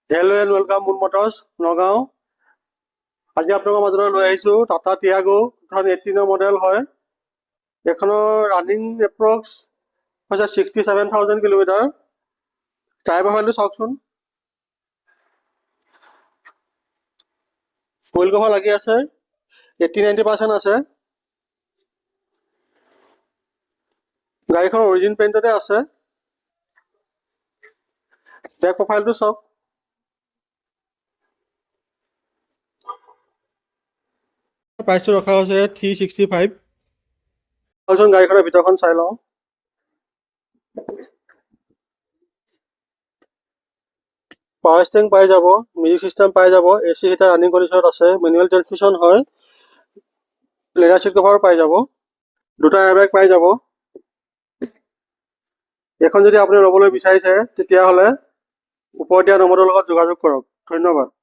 Hello' and welcome moon Motors Nagaon. আজি আপোনালোকৰ মাজলৈ লৈ আহিছোঁ টাটা টিয়াগো 2018 মডেল হয়। এইখনৰ ৰানিং এপ্ৰক্স হৈছে 67,000 কিলোমিটাৰ। টায়াৰ প্ৰফাইলটো চাওকচোন। হুইল কভাৰ লাগি আছে, 80-90% আছে। গাড়ীখন অৰিজিন পেইণ্টতে আছে। বেক প্ৰফাইলটো চাওক। প্ৰাইচটো ৰখা হৈছে 365। গাড়ীখনৰ ভিতৰখন চাই লওঁ। পাৱাৰ ষ্টেৰিং পাই যাব, মিউজিক চিষ্টেম পাই যাব, AC হিটাৰ ৰানিং কণ্ডিশ্যনত আছে, মেনুৱেল ট্ৰেন্সমিশ্যন হয়, লেডাৰ চিট কভাৰ পাই যাব, দুটা এয়াৰবেগ পাই যাব। এইখন যদি আপুনি ল'বলৈ বিচাৰিছে তেতিয়াহ'লে ওপৰত দিয়া নম্বৰটোৰ লগত যোগাযোগ কৰক। ধন্যবাদ।